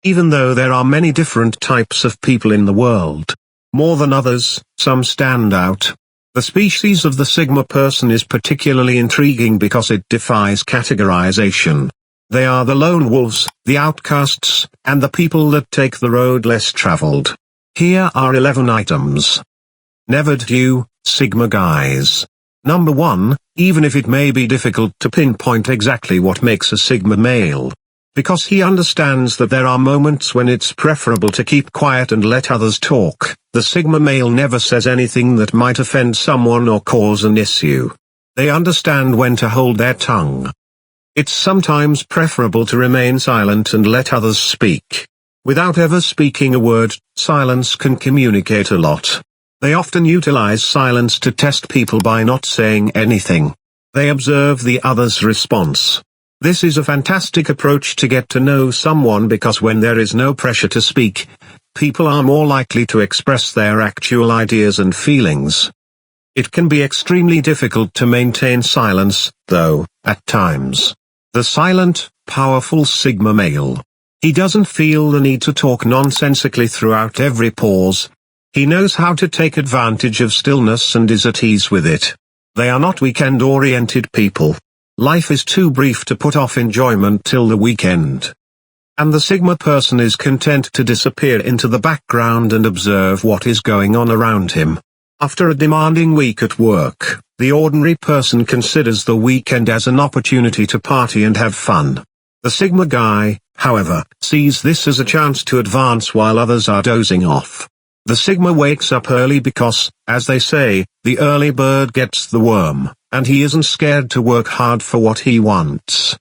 Even though there are many different types of people in the world, more than others, some stand out. The species of the Sigma person is particularly intriguing because it defies categorization. They are the lone wolves, the outcasts, and the people that take the road less traveled. Here are 11 items. Never do, Sigma guys. Number 1, even if it may be difficult to pinpoint exactly what makes a Sigma male. Because he understands that there are moments when it's preferable to keep quiet and let others talk, the Sigma male never says anything that might offend someone or cause an issue. They understand when to hold their tongue. It's sometimes preferable to remain silent and let others speak. Without ever speaking a word, silence can communicate a lot. They often utilize silence to test people by not saying anything. They observe the other's response. This is a fantastic approach to get to know someone because when there is no pressure to speak, people are more likely to express their actual ideas and feelings. It can be extremely difficult to maintain silence, though, at times. The silent, powerful Sigma male. He doesn't feel the need to talk nonsensically throughout every pause. He knows how to take advantage of stillness and is at ease with it. They are not weekend-oriented people. Life is too brief to put off enjoyment till the weekend. And the Sigma person is content to disappear into the background and observe what is going on around him. After a demanding week at work, the ordinary person considers the weekend as an opportunity to party and have fun. The Sigma guy, however, sees this as a chance to advance while others are dozing off. The Sigma wakes up early because, as they say, the early bird gets the worm, and he isn't scared to work hard for what he wants.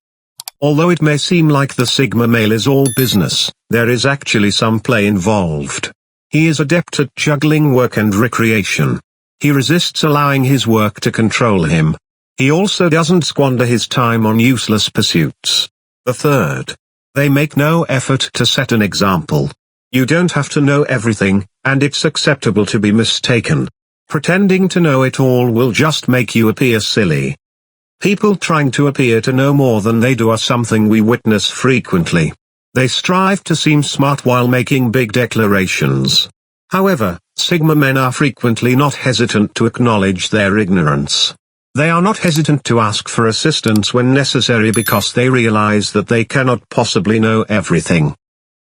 Although it may seem like the Sigma male is all business, there is actually some play involved. He is adept at juggling work and recreation. He resists allowing his work to control him. He also doesn't squander his time on useless pursuits. The third. They make no effort to set an example. You don't have to know everything, and it's acceptable to be mistaken. Pretending to know it all will just make you appear silly. People trying to appear to know more than they do are something we witness frequently. They strive to seem smart while making big declarations. However, Sigma men are frequently not hesitant to acknowledge their ignorance. They are not hesitant to ask for assistance when necessary because they realize that they cannot possibly know everything.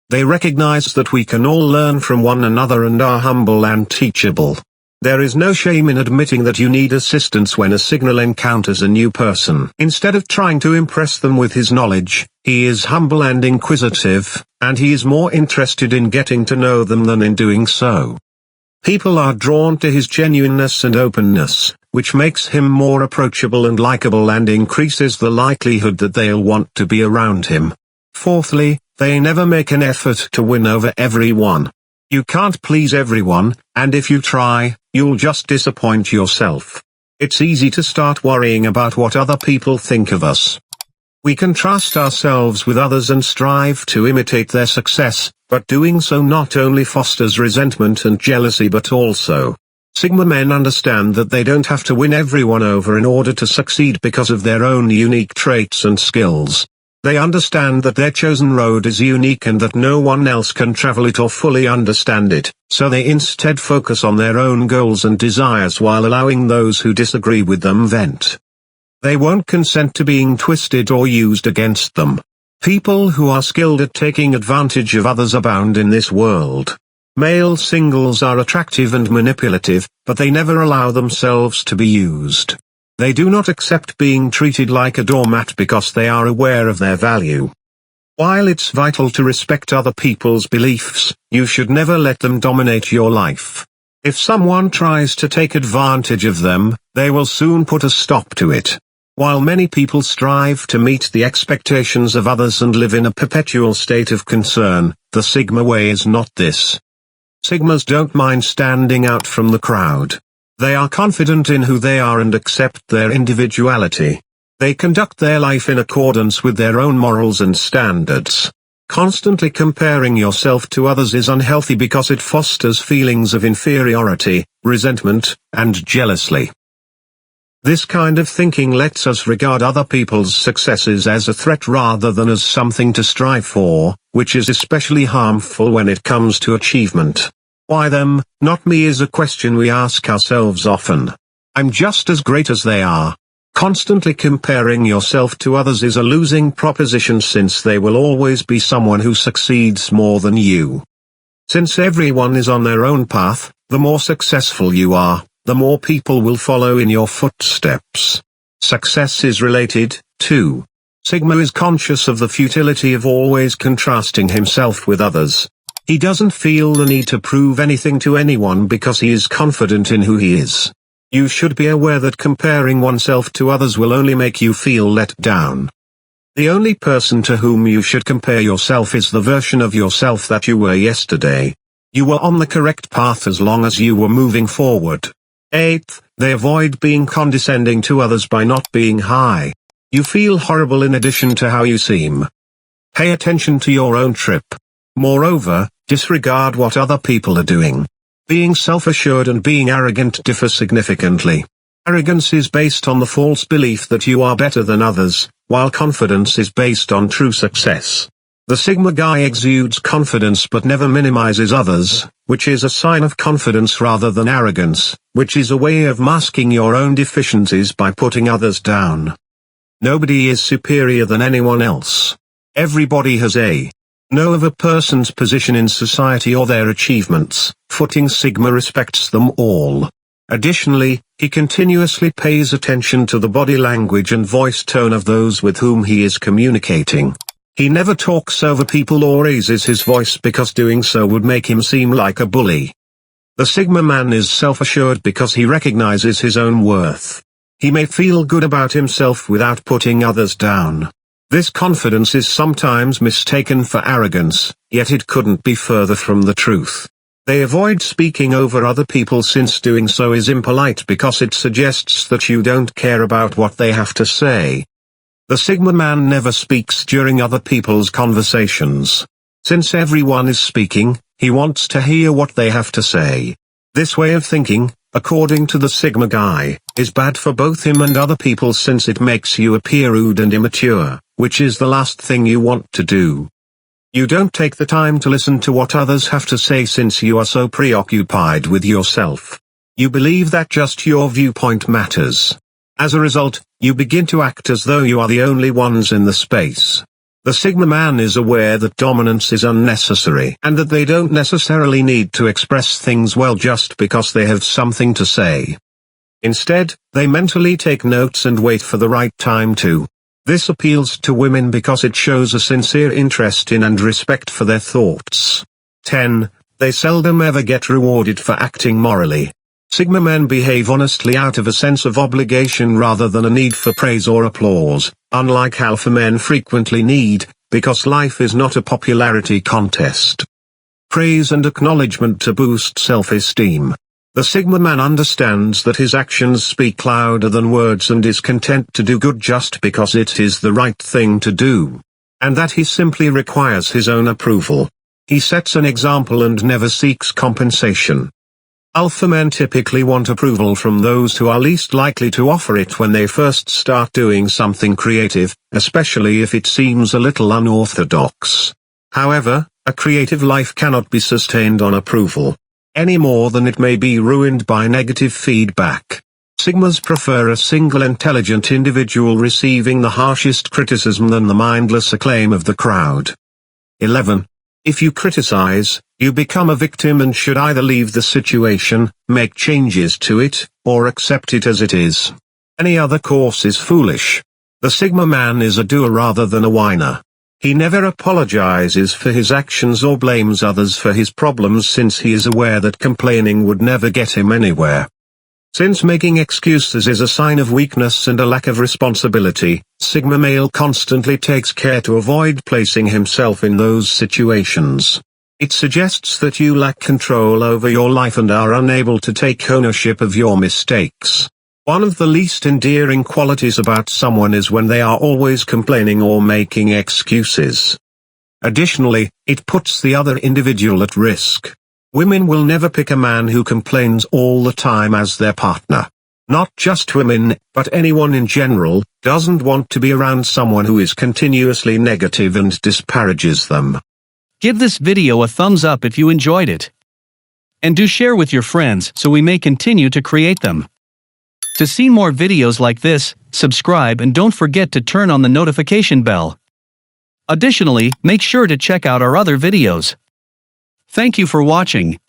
They recognize that we can all learn from one another and are humble and teachable. There is no shame in admitting that you need assistance when a Signal encounters a new person. Instead of trying to impress them with his knowledge, he is humble and inquisitive, and he is more interested in getting to know them than in doing so. People are drawn to his genuineness and openness, which makes him more approachable and likable and increases the likelihood that they'll want to be around him. Fourthly, they never make an effort to win over everyone. You can't please everyone, and if you try, you'll just disappoint yourself. It's easy to start worrying about what other people think of us. We contrast ourselves with others and strive to imitate their success, but doing so not only fosters resentment and jealousy but also. Sigma men understand that they don't have to win everyone over in order to succeed because of their own unique traits and skills. They understand that their chosen road is unique and that no one else can travel it or fully understand it, so they instead focus on their own goals and desires while allowing those who disagree with them vent. They won't consent to being twisted or used against them. People who are skilled at taking advantage of others abound in this world. Male singles are attractive and manipulative, but they never allow themselves to be used. They do not accept being treated like a doormat because they are aware of their value. While it's vital to respect other people's beliefs, you should never let them dominate your life. If someone tries to take advantage of them, they will soon put a stop to it. While many people strive to meet the expectations of others and live in a perpetual state of concern, the Sigma way is not this. Sigmas don't mind standing out from the crowd. They are confident in who they are and accept their individuality. They conduct their life in accordance with their own morals and standards. Constantly comparing yourself to others is unhealthy because it fosters feelings of inferiority, resentment, and jealousy. This kind of thinking lets us regard other people's successes as a threat rather than as something to strive for, which is especially harmful when it comes to achievement. Why them, not me is a question we ask ourselves often. I'm just as great as they are. Constantly comparing yourself to others is a losing proposition since there will always be someone who succeeds more than you. Since everyone is on their own path, the more successful you are, the more people will follow in your footsteps. Success is related, too. Sigma is conscious of the futility of always contrasting himself with others. He doesn't feel the need to prove anything to anyone because he is confident in who he is. You should be aware that comparing oneself to others will only make you feel let down. The only person to whom you should compare yourself is the version of yourself that you were yesterday. You were on the correct path as long as you were moving forward. 8th, they avoid being condescending to others by not being high. You feel horrible in addition to how you seem. Pay attention to your own trip. Moreover, disregard what other people are doing. Being self-assured and being arrogant differ significantly. Arrogance is based on the false belief that you are better than others, while confidence is based on true success. The Sigma guy exudes confidence but never minimizes others, which is a sign of confidence rather than arrogance, which is a way of masking your own deficiencies by putting others down. Nobody is superior than anyone else. Everybody has a know of a person's position in society or their achievements. Footing Sigma respects them all. Additionally, he continuously pays attention to the body language and voice tone of those with whom he is communicating. He never talks over people or raises his voice because doing so would make him seem like a bully. The Sigma man is self-assured because he recognizes his own worth. He may feel good about himself without putting others down. This confidence is sometimes mistaken for arrogance, yet it couldn't be further from the truth. They avoid speaking over other people since doing so is impolite because it suggests that you don't care about what they have to say. The Sigma man never speaks during other people's conversations. Since everyone is speaking, he wants to hear what they have to say. This way of thinking, according to the Sigma guy, is bad for both him and other people since it makes you appear rude and immature, which is the last thing you want to do. You don't take the time to listen to what others have to say since you are so preoccupied with yourself. You believe that just your viewpoint matters. As a result, you begin to act as though you are the only ones in the space. The Sigma man is aware that dominance is unnecessary and that they don't necessarily need to express things well just because they have something to say. Instead, they mentally take notes and wait for the right time to. This appeals to women because it shows a sincere interest in and respect for their thoughts. 10. They seldom ever get rewarded for acting morally. Sigma men behave honestly out of a sense of obligation rather than a need for praise or applause, unlike alpha men frequently need, because life is not a popularity contest. Praise and acknowledgement to boost self-esteem. The Sigma man understands that his actions speak louder than words and is content to do good just because it is the right thing to do. And that he simply requires his own approval. He sets an example and never seeks compensation. Alpha men typically want approval from those who are least likely to offer it when they first start doing something creative, especially if it seems a little unorthodox. However, a creative life cannot be sustained on approval. Any more than it may be ruined by negative feedback. Sigmas prefer a single intelligent individual receiving the harshest criticism than the mindless acclaim of the crowd. 11. If you criticize, you become a victim and should either leave the situation, make changes to it, or accept it as it is. Any other course is foolish. The Sigma man is a doer rather than a whiner. He never apologizes for his actions or blames others for his problems since he is aware that complaining would never get him anywhere. Since making excuses is a sign of weakness and a lack of responsibility, Sigma male constantly takes care to avoid placing himself in those situations. It suggests that you lack control over your life and are unable to take ownership of your mistakes. One of the least endearing qualities about someone is when they are always complaining or making excuses. Additionally, it puts the other individual at risk. Women will never pick a man who complains all the time as their partner. Not just women, but anyone in general, doesn't want to be around someone who is continuously negative and disparages them. Give this video a thumbs up if you enjoyed it. And do share with your friends so we may continue to create them. To see more videos like this, subscribe and don't forget to turn on the notification bell. Additionally, make sure to check out our other videos. Thank you for watching.